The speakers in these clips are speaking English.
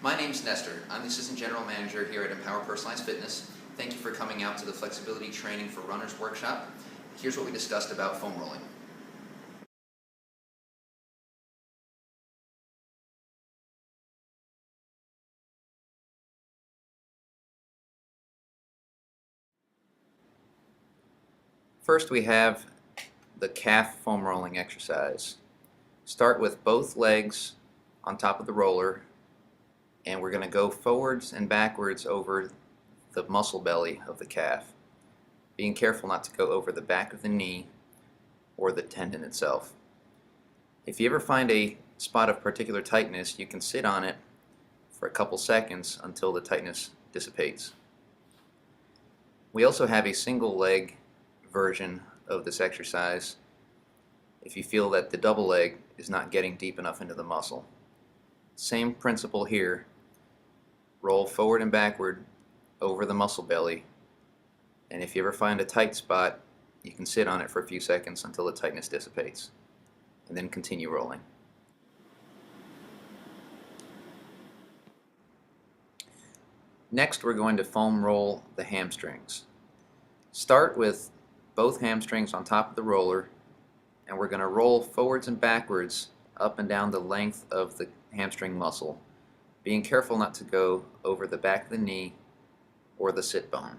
My name's Nestor. I'm the Assistant General Manager here at Empower Personalized Fitness. Thank you for coming out to the Flexibility Training for Runners workshop. Here's what we discussed about foam rolling. First, we have the calf foam rolling exercise. Start with both legs on top of the roller, and we're going to go forwards and backwards over the muscle belly of the calf, being careful not to go over the back of the knee or the tendon itself. If you ever find a spot of particular tightness, you can sit on it for a couple seconds until the tightness dissipates. We also have a single leg version of this exercise if you feel that the double leg is not getting deep enough into the muscle. Same principle here. Roll forward and backward over the muscle belly, and if you ever find a tight spot, you can sit on it for a few seconds until the tightness dissipates, and then continue rolling. Next, we're going to foam roll the hamstrings. Start with both hamstrings on top of the roller, and we're going to roll forwards and backwards up and down the length of the hamstring muscle, being careful not to go over the back of the knee or the sit bone.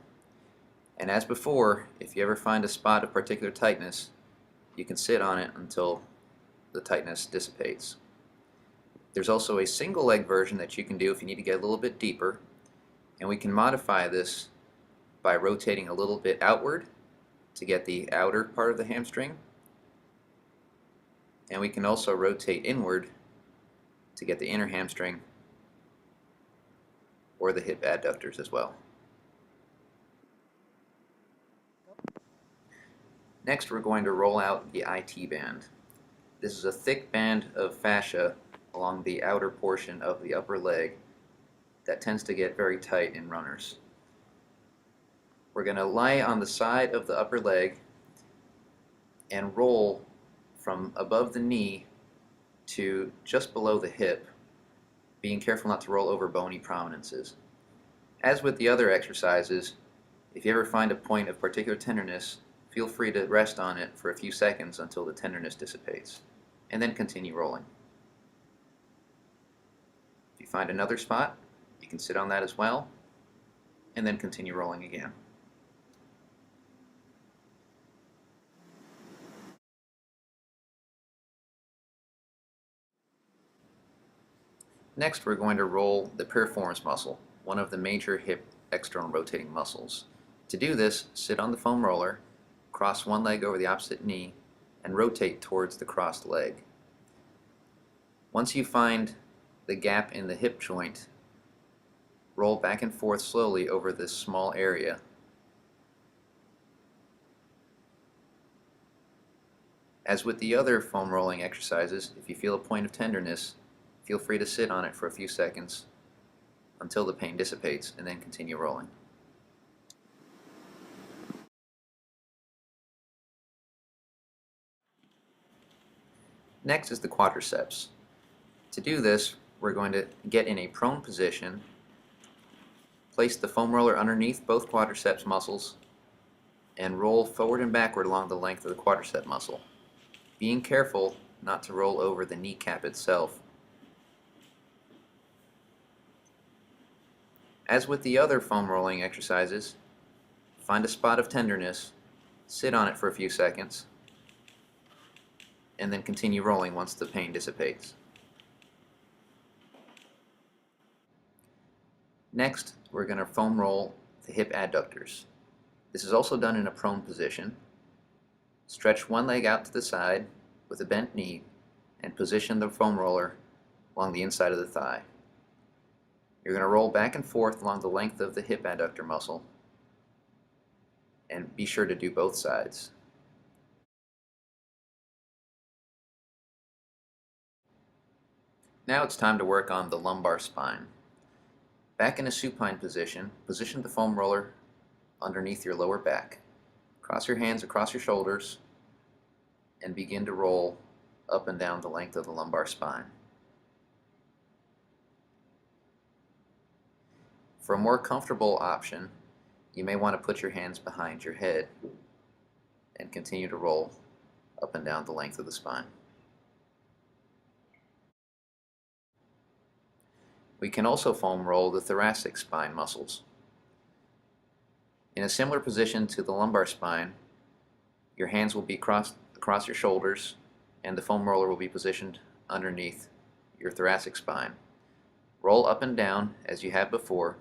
And as before, if you ever find a spot of particular tightness, you can sit on it until the tightness dissipates. There's also a single leg version that you can do if you need to get a little bit deeper, and we can modify this by rotating a little bit outward to get the outer part of the hamstring, and we can also rotate inward to get the inner hamstring or the hip adductors as well. Next, we're going to roll out the IT band. This is a thick band of fascia along the outer portion of the upper leg that tends to get very tight in runners. We're going to lie on the side of the upper leg and roll from above the knee to just below the hip, being careful not to roll over bony prominences. As with the other exercises, if you ever find a point of particular tenderness, feel free to rest on it for a few seconds until the tenderness dissipates, and then continue rolling. If you find another spot, you can sit on that as well, and then continue rolling again. Next, we're going to roll the piriformis muscle, one of the major hip external rotating muscles. To do this, sit on the foam roller, cross one leg over the opposite knee, and rotate towards the crossed leg. Once you find the gap in the hip joint, roll back and forth slowly over this small area. As with the other foam rolling exercises, if you feel a point of tenderness, feel free to sit on it for a few seconds until the pain dissipates, and then continue rolling. Next is the quadriceps. To do this, we're going to get in a prone position, place the foam roller underneath both quadriceps muscles, and roll forward and backward along the length of the quadricep muscle, being careful not to roll over the kneecap itself. As with the other foam rolling exercises, find a spot of tenderness, sit on it for a few seconds, and then continue rolling once the pain dissipates. Next, we're going to foam roll the hip adductors. This is also done in a prone position. Stretch one leg out to the side with a bent knee and position the foam roller along the inside of the thigh. You're going to roll back and forth along the length of the hip adductor muscle, and be sure to do both sides. Now it's time to work on the lumbar spine. Back in a supine position, position the foam roller underneath your lower back. Cross your hands across your shoulders and begin to roll up and down the length of the lumbar spine. For a more comfortable option, you may want to put your hands behind your head and continue to roll up and down the length of the spine. We can also foam roll the thoracic spine muscles. In a similar position to the lumbar spine, your hands will be crossed across your shoulders and the foam roller will be positioned underneath your thoracic spine. Roll up and down as you have before,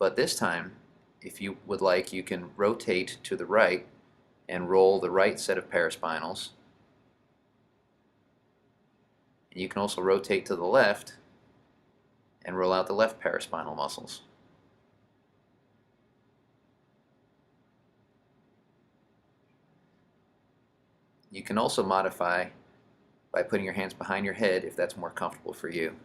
but this time, if you would like, you can rotate to the right and roll the right set of paraspinals. And you can also rotate to the left and roll out the left paraspinal muscles. You can also modify by putting your hands behind your head if that's more comfortable for you.